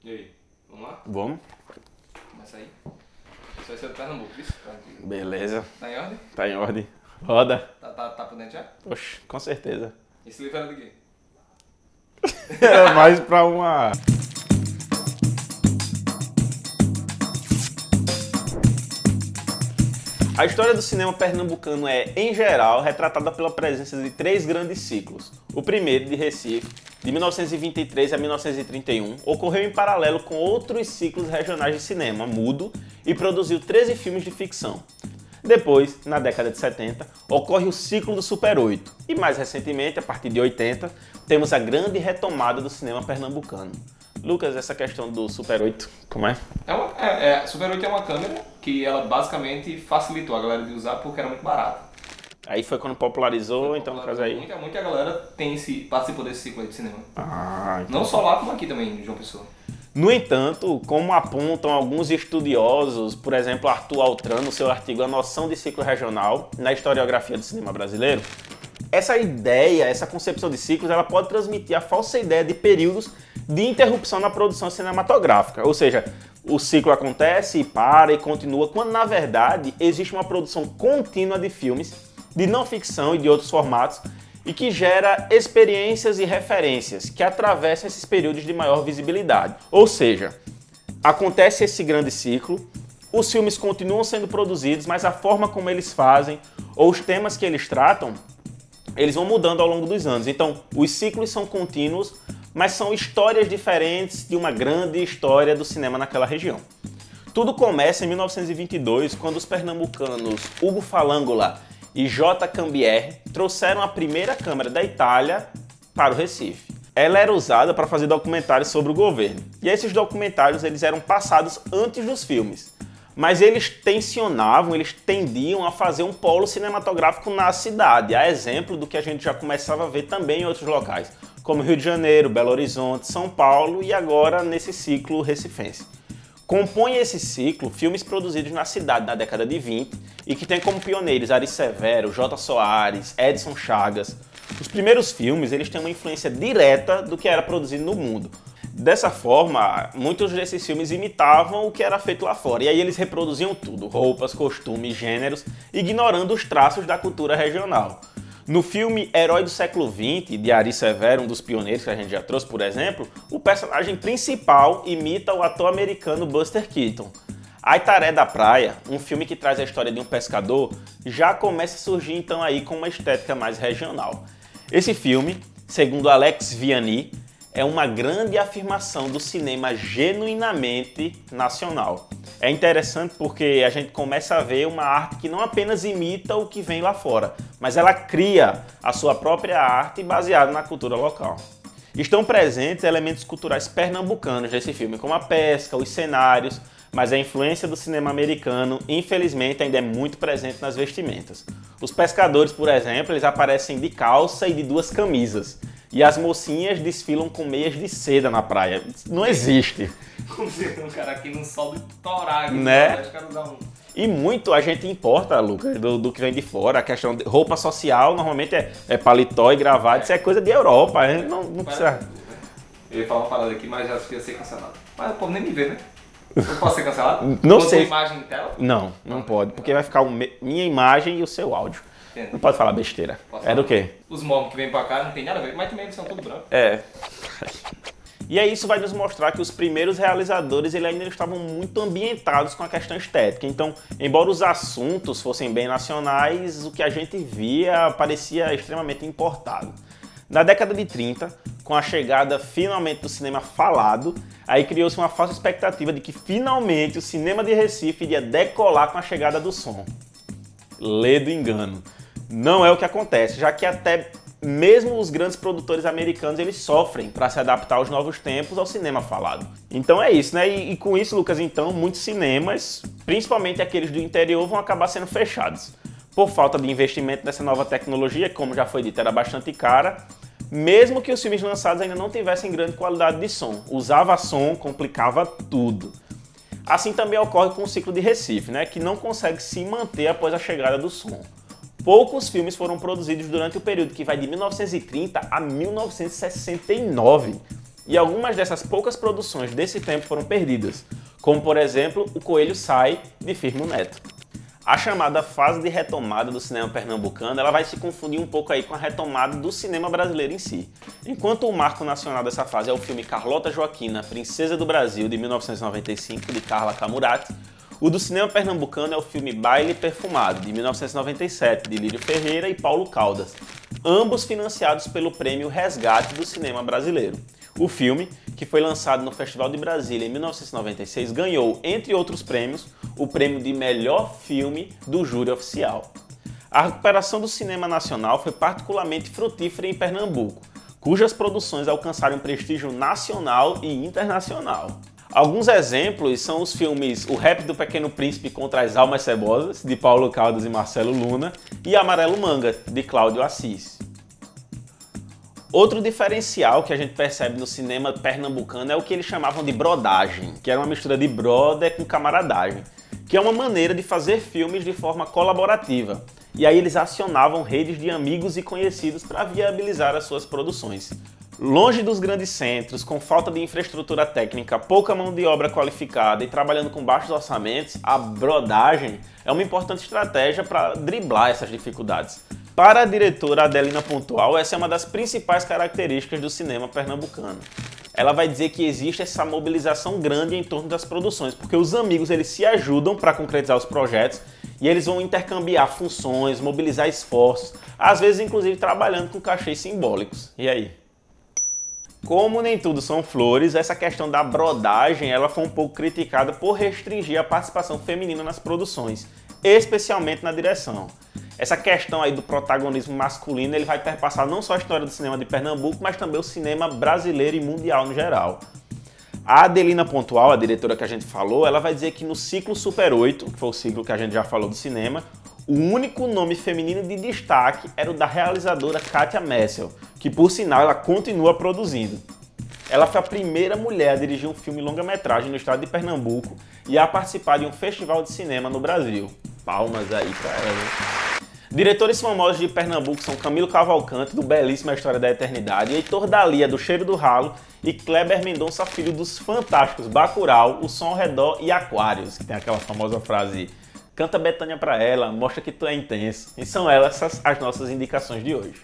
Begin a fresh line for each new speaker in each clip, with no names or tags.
E aí, vamos lá?
Vamos?
Começa aí. Isso vai ser do Pernambuco, isso?
Beleza.
Tá em ordem?
Tá em ordem. Roda.
Tá por dentro já?
Oxe, com certeza.
Esse livro era do quê?
Era mais pra uma... A história do cinema pernambucano é, em geral, retratada pela presença de três grandes ciclos. O primeiro, de Recife, de 1923 a 1931, ocorreu em paralelo com outros ciclos regionais de cinema mudo e produziu 13 filmes de ficção. Depois, na década de 70, ocorre o ciclo do Super 8 e, mais recentemente, a partir de 80, temos a grande retomada do cinema pernambucano. Lucas, essa questão do Super 8, como é?
Super 8 é uma câmera que ela basicamente facilitou a galera de usar porque era muito barata.
Aí foi quando popularizou, então no caso aí...
Muita galera participou desse ciclo aí de cinema.
Ah, então...
Não só lá, como aqui também, em João Pessoa.
No entanto, como apontam alguns estudiosos, por exemplo, Arthur Altran, no seu artigo A Noção de Ciclo Regional na Historiografia do Cinema Brasileiro, essa ideia, essa concepção de ciclos, ela pode transmitir a falsa ideia de períodos de interrupção na produção cinematográfica. Ou seja, o ciclo acontece e para e continua, quando na verdade existe uma produção contínua de filmes, de não ficção e de outros formatos, e que gera experiências e referências que atravessam esses períodos de maior visibilidade. Ou seja, acontece esse grande ciclo, os filmes continuam sendo produzidos, mas a forma como eles fazem ou os temas que eles tratam, eles vão mudando ao longo dos anos. Então, os ciclos são contínuos, mas são histórias diferentes de uma grande história do cinema naquela região. Tudo começa em 1922, quando os pernambucanos Hugo Falângola e J. Cambier trouxeram a primeira câmera da Itália para o Recife. Ela era usada para fazer documentários sobre o governo. E esses documentários eles eram passados antes dos filmes. Mas eles tendiam a fazer um polo cinematográfico na cidade, a exemplo do que a gente já começava a ver também em outros locais, como Rio de Janeiro, Belo Horizonte, São Paulo e agora nesse ciclo recifense. Compõe esse ciclo filmes produzidos na cidade na década de 20 e que tem como pioneiros Ari Severo, J. Soares, Edson Chagas. Os primeiros filmes eles têm uma influência direta do que era produzido no mundo. Dessa forma, muitos desses filmes imitavam o que era feito lá fora, e aí eles reproduziam tudo, roupas, costumes, gêneros, ignorando os traços da cultura regional. No filme Herói do Século XX, de Ari Severo, um dos pioneiros que a gente já trouxe, por exemplo, o personagem principal imita o ator americano Buster Keaton. Aitaré da Praia, um filme que traz a história de um pescador, já começa a surgir então aí com uma estética mais regional. Esse filme, segundo Alex Vianney, é uma grande afirmação do cinema genuinamente nacional. É interessante porque a gente começa a ver uma arte que não apenas imita o que vem lá fora, mas ela cria a sua própria arte baseada na cultura local. Estão presentes elementos culturais pernambucanos nesse filme, como a pesca, os cenários, mas a influência do cinema americano, infelizmente, ainda é muito presente nas vestimentas. Os pescadores, por exemplo, eles aparecem de calça e de duas camisas. E as mocinhas desfilam com meias de seda na praia. Não existe.
Como se um cara aqui no sol do torar,
né? E muito a gente importa, Lucas, do que vem de fora. A questão de roupa social normalmente é paletó e gravata. Isso é coisa de Europa. A gente não precisa...
Eu ia falar uma parada aqui, mas acho que ia ser cancelado. Mas o povo nem me vê, né? Eu posso ser cancelado?
Não sei.
Imagem em tela?
Não pode, porque vai ficar minha imagem e o seu áudio.
Entendo.
Não pode falar besteira. É do quê?
Os mormons que vêm pra cá não tem nada a ver, mas também eles são tudo branco.
É. E aí isso vai nos mostrar que os primeiros realizadores eles ainda estavam muito ambientados com a questão estética. Então, embora os assuntos fossem bem nacionais, o que a gente via parecia extremamente importado. Na década de 30, com a chegada finalmente do cinema falado, aí criou-se uma falsa expectativa de que finalmente o cinema de Recife iria decolar com a chegada do som. Lê do engano. Não é o que acontece, já que até mesmo os grandes produtores americanos eles sofrem para se adaptar aos novos tempos ao cinema falado. Então é isso, né? E com isso, Lucas, então, muitos cinemas, principalmente aqueles do interior, vão acabar sendo fechados. Por falta de investimento nessa nova tecnologia, que como já foi dito, era bastante cara, mesmo que os filmes lançados ainda não tivessem grande qualidade de som. Usava som, complicava tudo. Assim também ocorre com o ciclo de Recife, né, que não consegue se manter após a chegada do som. Poucos filmes foram produzidos durante o período que vai de 1930 a 1969. e algumas dessas poucas produções desse tempo foram perdidas, como por exemplo O Coelho Sai, de Firmo Neto. A chamada fase de retomada do cinema pernambucano, ela vai se confundir um pouco aí com a retomada do cinema brasileiro em si. Enquanto o marco nacional dessa fase é o filme Carlota Joaquina, Princesa do Brasil, de 1995, de Carla Camurati, o do cinema pernambucano é o filme Baile Perfumado, de 1997, de Lírio Ferreira e Paulo Caldas, ambos financiados pelo prêmio Resgate do Cinema Brasileiro. O filme, que foi lançado no Festival de Brasília em 1996, ganhou, entre outros prêmios, o prêmio de melhor filme do júri oficial. A recuperação do cinema nacional foi particularmente frutífera em Pernambuco, cujas produções alcançaram prestígio nacional e internacional. Alguns exemplos são os filmes O Rap do Pequeno Príncipe contra as Almas Cebosas, de Paulo Caldas e Marcelo Luna, e Amarelo Manga, de Cláudio Assis. Outro diferencial que a gente percebe no cinema pernambucano é o que eles chamavam de brodagem, que era uma mistura de brother com camaradagem, que é uma maneira de fazer filmes de forma colaborativa. E aí eles acionavam redes de amigos e conhecidos para viabilizar as suas produções. Longe dos grandes centros, com falta de infraestrutura técnica, pouca mão de obra qualificada e trabalhando com baixos orçamentos, a brodagem é uma importante estratégia para driblar essas dificuldades. Para a diretora Adelina Pontual, essa é uma das principais características do cinema pernambucano. Ela vai dizer que existe essa mobilização grande em torno das produções, porque os amigos eles se ajudam para concretizar os projetos e eles vão intercambiar funções, mobilizar esforços, às vezes inclusive trabalhando com cachês simbólicos. E aí? Como nem tudo são flores, essa questão da brodagem ela foi um pouco criticada por restringir a participação feminina nas produções, especialmente na direção. Essa questão aí do protagonismo masculino ele vai perpassar não só a história do cinema de Pernambuco, mas também o cinema brasileiro e mundial no geral. A Adelina Pontual, a diretora que a gente falou, ela vai dizer que no ciclo Super 8, que foi o ciclo que a gente já falou do cinema, o único nome feminino de destaque era o da realizadora Kátia Messel, que por sinal ela continua produzindo. Ela foi a primeira mulher a dirigir um filme longa-metragem no estado de Pernambuco e a participar de um festival de cinema no Brasil. Palmas aí pra ela, né? Diretores famosos de Pernambuco são Camilo Cavalcante, do Belíssima História da Eternidade, Heitor Dalia, do Cheiro do Ralo, e Kleber Mendonça Filho, dos fantásticos Bacurau, O Som ao Redor e Aquários, que tem aquela famosa frase "Canta Betânia pra ela, mostra que tu é intenso". E são elas as nossas indicações de hoje.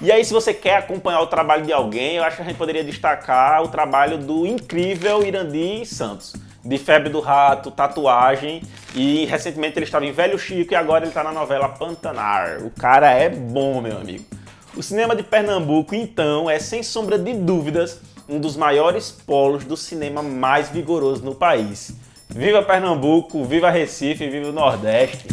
E aí, se você quer acompanhar o trabalho de alguém, eu acho que a gente poderia destacar o trabalho do incrível Irandi Santos, de Febre do Rato, Tatuagem, e recentemente ele estava em Velho Chico e agora ele está na novela Pantanar. O cara é bom, meu amigo. O cinema de Pernambuco, então, é sem sombra de dúvidas um dos maiores polos do cinema mais vigoroso no país. Viva Pernambuco, viva Recife, viva o Nordeste!